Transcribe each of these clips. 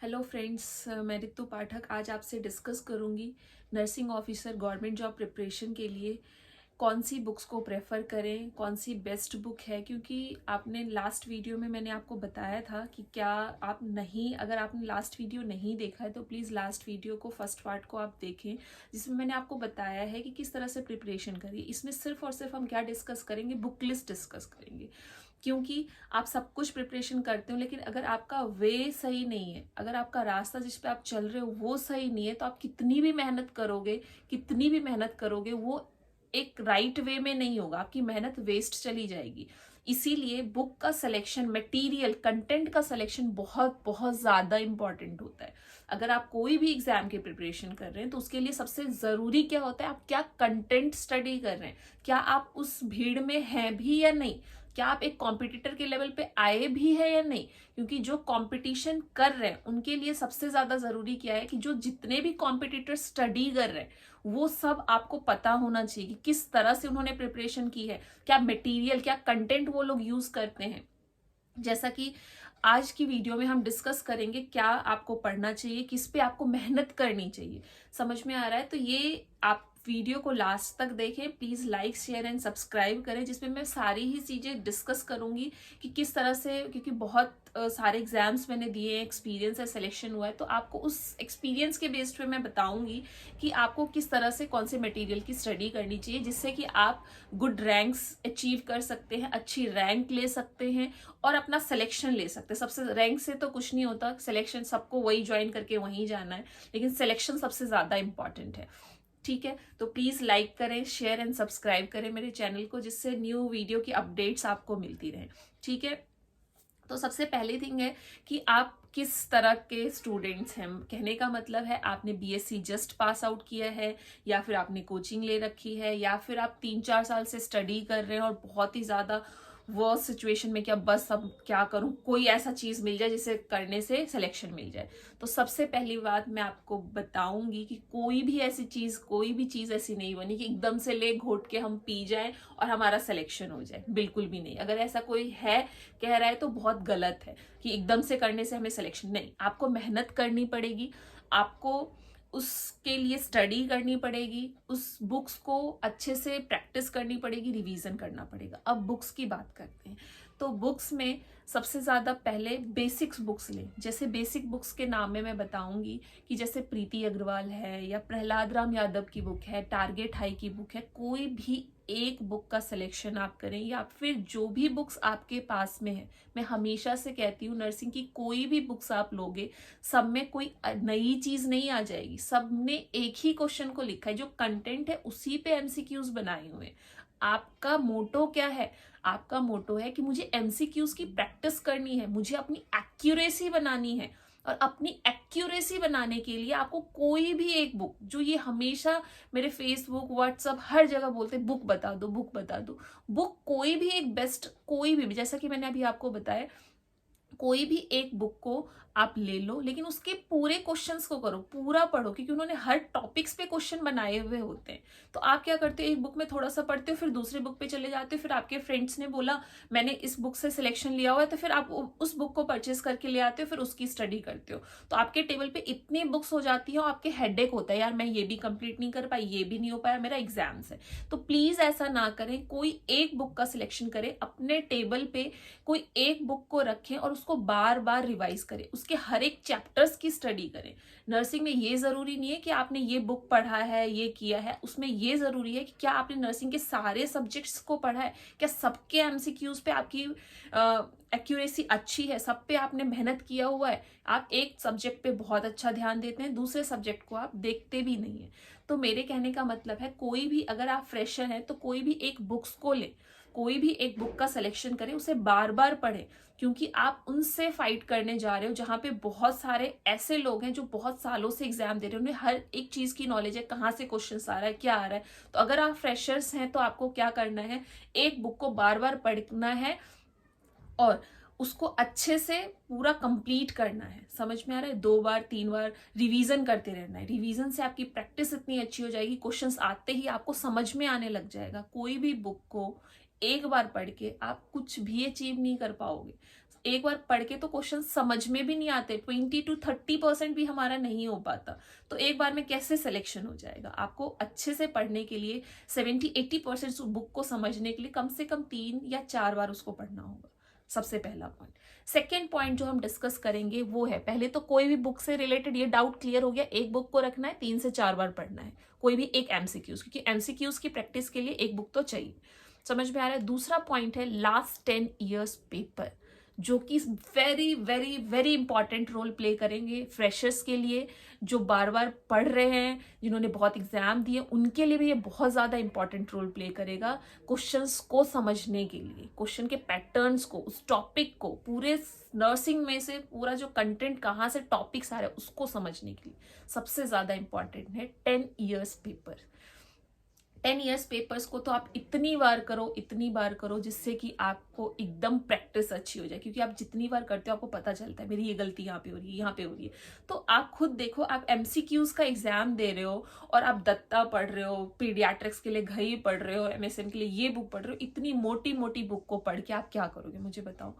Hello friends, मैं रितु पाठक आज आपसे डिस्कस करूंगी nursing officer government job preparation के लिए कौन सी बुक्स को प्रेफर करें, कौन सी बेस्ट बुक है। क्योंकि आपने लास्ट वीडियो में मैंने आपको बताया था कि क्या आप नहीं, अगर आपने लास्ट वीडियो नहीं देखा है तो प्लीज़ लास्ट वीडियो को, फर्स्ट पार्ट को आप देखें, जिसमें मैंने आपको बताया है कि किस तरह से प्रिपरेशन करिए। इसमें सिर्फ और सिर्फ हम क्या डिस्कस करेंगे, बुक लिस्ट डिस्कस करेंगे। क्योंकि आप सब कुछ प्रिपरेशन करते हो, लेकिन अगर आपका वे सही नहीं है, अगर आपका रास्ता जिस पे आप चल रहे हो वो सही नहीं है, तो आप कितनी भी मेहनत करोगे, कितनी भी मेहनत करोगे, वो एक राइट वे में नहीं होगा, आपकी मेहनत वेस्ट चली जाएगी। इसीलिए बुक का सिलेक्शन, मटेरियल, कंटेंट का सिलेक्शन बहुत बहुत ज्यादा इंपॉर्टेंट होता है। अगर आप कोई भी एग्जाम की प्रिपरेशन कर रहे हैं तो उसके लिए सबसे जरूरी क्या होता है, आप क्या कंटेंट स्टडी कर रहे हैं, क्या आप उस भीड़ में हैं भी या नहीं, क्या आप एक कॉम्पिटिटर के लेवल पे आए भी है या नहीं। क्योंकि जो कंपटीशन कर रहे हैं उनके लिए सबसे ज्यादा जरूरी क्या है कि जो जितने भी कॉम्पिटिटर स्टडी कर रहे हैं वो सब आपको पता होना चाहिए कि किस तरह से उन्होंने प्रिपरेशन की है, क्या मटेरियल, क्या कंटेंट वो लोग यूज करते हैं। जैसा कि आज की वीडियो में हम डिस्कस करेंगे क्या आपको पढ़ना चाहिए, किस पे आपको मेहनत करनी चाहिए। समझ में आ रहा है? तो ये आप वीडियो को लास्ट तक देखें, please like share and subscribe करें, जिसमें मैं सारी ही चीजें डिस्कस करूंगी कि किस तरह से, क्योंकि बहुत सारे एग्जाम्स मैंने दिए हैं, एक्सपीरियंस है, सिलेक्शन हुआ है, तो आपको उस एक्सपीरियंस के बेस पे मैं बताऊंगी कि आपको किस तरह से कौन से मटेरियल की स्टडी करनी चाहिए, जिससे कि आप गुड रैंक्स अचीव कर सकते हैं, अच्छी रैंक ले सकते हैं और अपना सिलेक्शन ले सकते हैं। सबसे रैंक से तो कुछ नहीं होता, सिलेक्शन सबको वही ज्वाइन करके वहीं जाना है, लेकिन सिलेक्शन सबसे ज्यादा इंपॉर्टेंट है। ठीक है, तो प्लीज लाइक करें, शेयर एंड सब्सक्राइब करें मेरे चैनल को, जिससे न्यू वीडियो की अपडेट्स आपको मिलती रहें। ठीक है, तो सबसे पहली थिंग है कि आप किस तरह के स्टूडेंट्स हैं। कहने का मतलब है आपने बीएससी जस्ट पास आउट किया है, या फिर आपने कोचिंग ले रखी है, या फिर आप 3-4 साल से स्टडी कर रहे हैं और बहुत ही ज्यादा वो सिचुएशन में क्या बस अब क्या करूं, कोई ऐसा चीज मिल जाए जिसे करने से सिलेक्शन मिल जाए। तो सबसे पहली बात मैं आपको बताऊंगी कि कोई भी ऐसी चीज, कोई भी चीज ऐसी नहीं बनी कि एकदम से ले घोट के हम पी जाए और हमारा सिलेक्शन हो जाए। बिल्कुल भी नहीं। अगर ऐसा कोई है, कह रहा है, तो बहुत गलत है कि एकदम से करने से हमें सिलेक्शन नहीं। आपको मेहनत करनी पड़ेगी, आपको उसके लिए स्टडी करनी पड़ेगी, उस बुक्स को अच्छे से प्रैक्टिस करनी पड़ेगी, रिवीजन करना पड़ेगा। अब बुक्स की बात करते हैं। तो बुक्स में सबसे ज्यादा पहले बेसिक्स बुक्स लें। जैसे बेसिक बुक्स के नाम में मैं बताऊंगी कि जैसे प्रीति अग्रवाल है, या प्रहलाद राम यादव की बुक है, टारगेट हाई की बुक है। कोई भी एक बुक का सिलेक्शन आप करें, या फिर जो भी बुक्स आपके पास में है। मैं हमेशा से कहती हूँ, नर्सिंग की कोई भी बुक्स आप लोगे, सब में कोई नई चीज नहीं आ जाएगी, सब ने एक ही क्वेश्चन को लिखा है, जो कंटेंट है उसी पे एमसीक्यूज बनाए हुए हैं। आपका मोटो क्या है? आपका मोटो है कि मुझे एमसीक्यूज की प्रैक्टिस करनी है, मुझे अपनी एक्यूरेसी बनानी है। और अपनी एक्यूरेसी बनाने के लिए आपको कोई भी एक बुक, जो ये हमेशा मेरे फेसबुक, व्हाट्सएप, हर जगह बोलते हैं बुक बता दो, बुक बता दो, बुक कोई भी एक बेस्ट, कोई भी, जैसा कि मैंने अभी आपको बताया, कोई भी एक बुक को आप ले लो, लेकिन उसके पूरे क्वेश्चंस को करो, पूरा पढ़ो, क्योंकि उन्होंने हर टॉपिक्स पे क्वेश्चन बनाए हुए होते हैं। तो आप क्या करते हो, एक बुक में थोड़ा सा पढ़ते हो, फिर दूसरे बुक पे चले जाते हो, फिर आपके फ्रेंड्स ने बोला मैंने इस बुक से सिलेक्शन लिया हुआ है, तो फिर आप उस बुक को परचेज करके ले आते हो, फिर उसकी स्टडी करते हो। तो आपके टेबल पे इतनी बुक्स हो जाती है और आपके हेडेक होता है, यार मैं ये भी कंप्लीट नहीं कर पाई, ये भी नहीं हो पाया, मेरा एग्जाम्स है। तो प्लीज ऐसा ना करें, कोई एक बुक का सिलेक्शन करें, अपने टेबल पे कोई एक बुक को रखें और उसको बार बार रिवाइज करें, उसके हर एक चैप्टर्स की स्टडी करें। नर्सिंग में ये जरूरी नहीं है कि आपने ये बुक पढ़ा है, ये किया है, उसमें ये जरूरी है कि क्या आपने नर्सिंग के सारे सब्जेक्ट्स को पढ़ा है, क्या सबके एमसीक्यूज पे आपकी एक्यूरेसी अच्छी है, सब पे आपने मेहनत किया हुआ है। आप एक सब्जेक्ट पे बहुत अच्छा ध्यान देते हैं, दूसरे सब्जेक्ट को आप देखते भी नहीं है। तो मेरे कहने का मतलब है, कोई भी, अगर आप फ्रेशर हैं तो कोई भी एक बुक्स को ले, कोई भी एक बुक का सिलेक्शन करें, उसे बार बार पढ़ें, क्योंकि आप उनसे फाइट करने जा रहे हो जहां पे बहुत सारे ऐसे लोग हैं जो बहुत सालों से एग्जाम दे रहे हैं, उन्हें हर एक चीज की नॉलेज है, कहाँ से क्वेश्चन आ रहा है, क्या आ रहा है। तो अगर आप फ्रेशर्स हैं तो आपको क्या करना है, एक बुक को बार बार पढ़ना है और उसको अच्छे से पूरा कंप्लीट करना है। समझ में आ रहा है? 2 बार 3 बार रिवीजन करते रहना है। रिवीजन से आपकी प्रैक्टिस इतनी अच्छी हो जाएगी, क्वेश्चंस आते ही आपको समझ में आने लग जाएगा। कोई भी बुक को एक बार पढ़ के आप कुछ भी अचीव नहीं कर पाओगे। एक बार पढ़ के तो क्वेश्चन समझ में भी नहीं आते, 20 to 30% भी हमारा नहीं हो पाता, तो एक बार में कैसे सिलेक्शन हो जाएगा। आपको अच्छे से पढ़ने के लिए 70-80% बुक को समझने के लिए कम से कम 3 या 4 बार उसको पढ़ना होगा। सबसे पहला पॉइंट। सेकेंड पॉइंट जो हम डिस्कस करेंगे वो है, पहले तो कोई भी बुक से रिलेटेड ये डाउट क्लियर हो गया, एक बुक को रखना है, 3 से 4 बार पढ़ना है, कोई भी एक एमसीक्यूज, क्योंकि एमसीक्यूज की प्रैक्टिस के लिए एक बुक तो चाहिए। समझ में आ रहा है। दूसरा पॉइंट है लास्ट 10 ईयर्स पेपर, जो कि very very very important role play करेंगे फ्रेशर्स के लिए, जो बार बार पढ़ रहे हैं, जिन्होंने बहुत एग्जाम दिए, उनके लिए भी ये बहुत ज़्यादा इंपॉर्टेंट रोल प्ले करेगा क्वेश्चंस को समझने के लिए, क्वेश्चन के पैटर्न्स को, उस टॉपिक को, पूरे नर्सिंग में से पूरा जो कंटेंट कहाँ से टॉपिक्स आ रहे हैं उसको समझने के लिए सबसे ज़्यादा इंपॉर्टेंट है 10 ईयर्स पेपर। 10 ईयर्स पेपर्स को तो आप इतनी बार करो जिससे कि आपको एकदम प्रैक्टिस अच्छी हो जाए, क्योंकि आप जितनी बार करते हो आपको पता चलता है मेरी ये गलती यहाँ पे हो रही है, यहाँ पे हो रही है। तो आप खुद देखो, आप एमसीक्यूज का एग्जाम दे रहे हो और आप दत्ता पढ़ रहे हो, पीडियाट्रिक्स के लिए घई पढ़ रहे हो, एमएसएम के लिए ये बुक पढ़ रहे हो, इतनी मोटी मोटी बुक को पढ़ के आप क्या करोगे मुझे बताओ।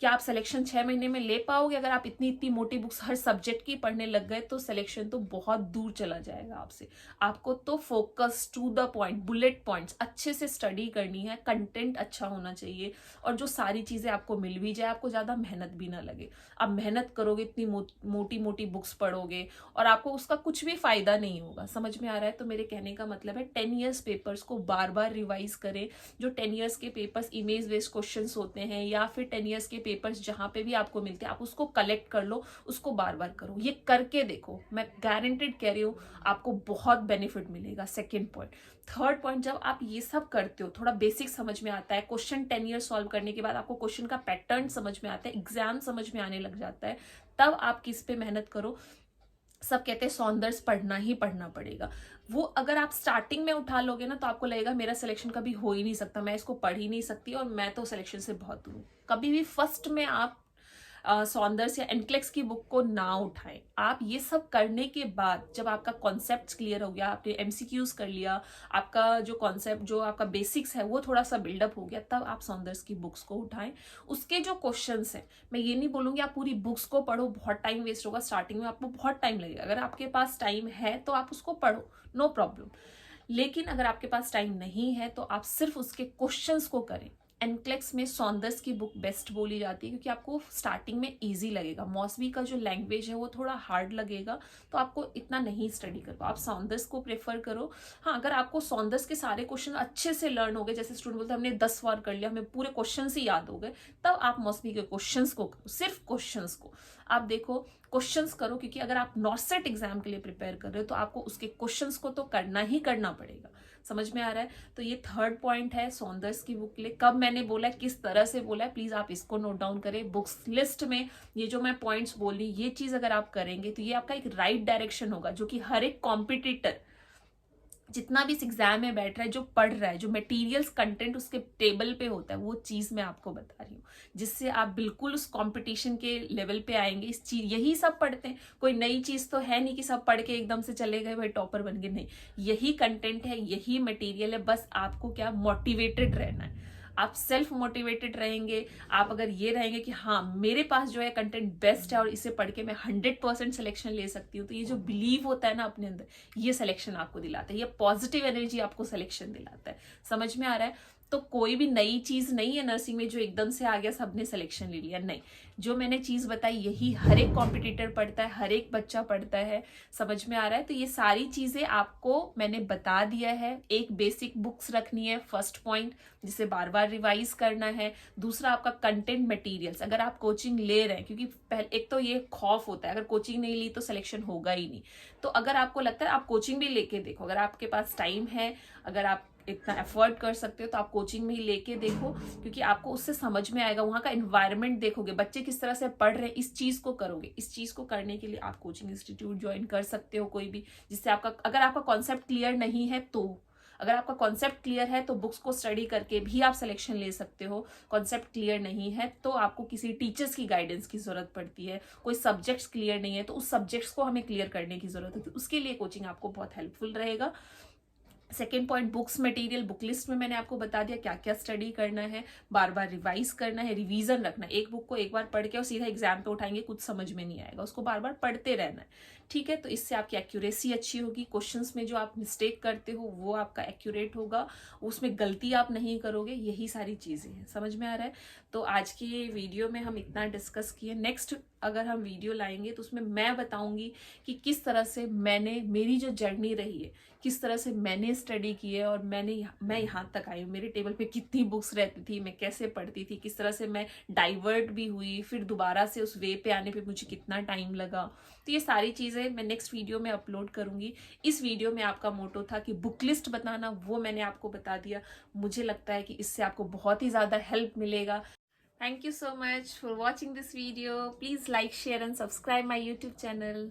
क्या आप सिलेक्शन 6 महीने में ले पाओगे? अगर आप इतनी इतनी मोटी बुक्स हर सब्जेक्ट की पढ़ने लग गए तो सिलेक्शन तो बहुत दूर चला जाएगा आपसे। आपको तो focus to the point, bullet points अच्छे से स्टडी करनी है, कंटेंट अच्छा होना चाहिए, और जो सारी चीजें आपको मिल भी जाए, आपको ज्यादा मेहनत भी ना लगे। आप मेहनत करोगे, इतनी मोटी मोटी बुक्स पढ़ोगे और आपको उसका कुछ भी फायदा नहीं होगा। समझ में आ रहा है। तो मेरे कहने का मतलब है 10 ईयर्स पेपर्स को बार बार रिवाइज करें। जो 10 ईयर्स के पेपर्स इमेज बेस्ड क्वेश्चन होते हैं, या फिर 10 ईयर्स के पेपर्स जहां पे भी आपको मिलते हैं, आप उसको कलेक्ट कर लो, उसको बार बार करो, ये करके देखो, मैं गारंटेड कह रही हूँ आपको बहुत बेनिफिट मिलेगा। Second point. थर्ड पॉइंट, जब आप ये सब करते हो, थोड़ा बेसिक समझ में आता है, क्वेश्चन 10 ईयर सॉल्व करने के बाद आपको क्वेश्चन का पैटर्न समझ में आता है, एग्जाम समझ में आने लग जाता है, तब आप किस पे मेहनत करो। सब कहते हैं सौंदर्स पढ़ना ही पढ़ना पड़ेगा। वो अगर आप स्टार्टिंग में उठा लोगे ना तो आपको लगेगा मेरा सिलेक्शन कभी हो ही नहीं सकता, मैं इसको पढ़ ही नहीं सकती और मैं तो सिलेक्शन से बहुत दूर हूँ। कभी भी फर्स्ट में आप सौंदर्स या एनक्लेक्स की बुक को ना उठाएं। आप ये सब करने के बाद जब आपका कॉन्सेप्ट क्लियर हो गया, आपने एमसीक्यूज कर लिया, आपका जो कॉन्सेप्ट, जो आपका बेसिक्स है वो थोड़ा सा बिल्डअप हो गया, तब आप सौंदर्स की बुक्स को उठाएं। उसके जो क्वेश्चंस हैं, मैं ये नहीं बोलूंगी आप पूरी बुक्स को पढ़ो, बहुत टाइम वेस्ट होगा, स्टार्टिंग में आपको बहुत टाइम लगेगा। अगर आपके पास टाइम है तो आप उसको पढ़ो, नो प्रॉब्लम। लेकिन अगर आपके पास टाइम नहीं है तो आप सिर्फ उसके क्वेश्चंस को करें। एनक्लेक्स में सौंदर्स की बुक बेस्ट बोली जाती है, क्योंकि आपको स्टार्टिंग में इजी लगेगा। मौसवी का जो लैंग्वेज है वो थोड़ा हार्ड लगेगा, तो आपको इतना नहीं स्टडी कर पाओ, आप सौंदर्स को प्रेफर करो। हाँ, अगर आपको सौंदर्स के सारे क्वेश्चन अच्छे से लर्न हो गए, जैसे स्टूडेंट बोलते हैं हमने 10 बार कर लिया, हमें पूरे क्वेश्चन ही याद हो गए, तब आप मौसवी के क्वेश्चन को करो, सिर्फ क्वेश्चन को। आप देखो, क्वेश्चंस करो, क्योंकि अगर आप नॉर्सेट एग्जाम के लिए प्रिपेयर कर रहे हो तो आपको उसके क्वेश्चंस को तो करना ही करना पड़ेगा। समझ में आ रहा है। तो ये थर्ड पॉइंट है सौंदर्स की बुक के लिए। कब मैंने बोला है, किस तरह से बोला है, प्लीज आप इसको नोट डाउन करें बुक्स लिस्ट में। ये जो मैं पॉइंट्स बोल रही, ये चीज अगर आप करेंगे तो ये आपका एक राइट डायरेक्शन होगा, जो कि हर एक कॉम्पिटिटर जितना भी इस एग्जाम में बैठ रहा है, जो पढ़ रहा है, जो मटेरियल्स कंटेंट उसके टेबल पे होता है, वो चीज मैं आपको बता रही हूँ, जिससे आप बिल्कुल उस कंपटीशन के लेवल पे आएंगे। इस चीज यही सब पढ़ते हैं, कोई नई चीज तो है नहीं कि सब पढ़ के एकदम से चले गए भाई टॉपर बन गए, नहीं, यही कंटेंट है, यही मटेरियल है, बस आपको क्या मोटिवेटेड रहना है। आप सेल्फ मोटिवेटेड रहेंगे। आप अगर ये रहेंगे कि हाँ मेरे पास जो है कंटेंट बेस्ट है और इसे पढ़ के मैं 100% सिलेक्शन ले सकती हूँ, तो ये जो बिलीव होता है ना अपने अंदर, ये सिलेक्शन आपको दिलाता है, ये पॉजिटिव एनर्जी आपको सिलेक्शन दिलाता है। समझ में आ रहा है। तो कोई भी नई चीज नहीं है नर्सिंग में जो एकदम से आ गया सबने सिलेक्शन ले लिया, नहीं। जो मैंने चीज बताई यही हर एक कॉम्पिटिटर पढ़ता है, हर एक बच्चा पढ़ता है। समझ में आ रहा है। तो ये सारी चीजें आपको मैंने बता दिया है। एक बेसिक बुक्स रखनी है, फर्स्ट पॉइंट, जिसे बार बार रिवाइज करना है। दूसरा आपका कंटेंट मटेरियल्स, अगर आप कोचिंग ले रहे हैं, क्योंकि पहले एक तो ये खौफ होता है अगर कोचिंग नहीं ली तो सिलेक्शन होगा ही नहीं। तो अगर आपको लगता है आप कोचिंग भी लेके देखो, अगर आपके पास टाइम है, अगर आप इतना एफर्ट कर सकते हो तो आप कोचिंग में ही लेके देखो, क्योंकि आपको उससे समझ में आएगा। वहाँ का एनवायरनमेंट देखोगे, बच्चे किस तरह से पढ़ रहे हैं, इस चीज को करोगे। इस चीज को करने के लिए आप कोचिंग इंस्टीट्यूट ज्वाइन कर सकते हो कोई भी, जिससे आपका, अगर आपका कॉन्सेप्ट क्लियर नहीं है तो, अगर आपका कॉन्सेप्ट क्लियर है तो बुक्स को स्टडी करके भी आप सिलेक्शन ले सकते हो। कॉन्सेप्ट क्लियर नहीं है तो आपको किसी टीचर्स की गाइडेंस की जरूरत पड़ती है। कोई सब्जेक्ट्स क्लियर नहीं है तो उस सब्जेक्ट्स को हमें क्लियर करने की जरूरत है, तो उसके लिए कोचिंग आपको बहुत हेल्पफुल रहेगा। Second point, books material, book list में मैंने आपको बता दिया क्या क्या स्टडी करना है, बार बार रिवाइज करना है, रिवीजन रखना है। एक बुक को एक बार पढ़ के और सीधा एग्जाम पे उठाएंगे कुछ समझ में नहीं आएगा, उसको बार बार पढ़ते रहना है, ठीक है। तो इससे आपकी एक्यूरेसी अच्छी होगी, क्वेश्चंस में जो आप मिस्टेक करते हो वो आपका एक्यूरेट होगा, उसमें गलती आप नहीं करोगे, यही सारी चीजें हैं। समझ में आ रहा है? तो आज की ये वीडियो में हम इतना डिस्कस किए। नेक्स्ट अगर हम वीडियो लाएंगे तो उसमें मैं बताऊंगी कि किस तरह से मेरी जो जर्नी रही है, किस तरह से मैंने स्टडी की है और मैं यहाँ तक आई हूँ, मेरे टेबल पे कितनी बुक्स रहती थी, मैं कैसे पढ़ती थी, किस तरह से मैं डाइवर्ट भी हुई, फिर दोबारा से उस वे पे आने पे मुझे कितना टाइम लगा। तो ये सारी चीज़ें मैं नेक्स्ट वीडियो में अपलोड करूंगी। इस वीडियो में आपका मोटो था कि बुक लिस्ट बताना, वो मैंने आपको बता दिया। मुझे लगता है कि इससे आपको बहुत ही ज़्यादा हेल्प मिलेगा। Thank you so much for watching this video. Please like, share and subscribe my YouTube channel.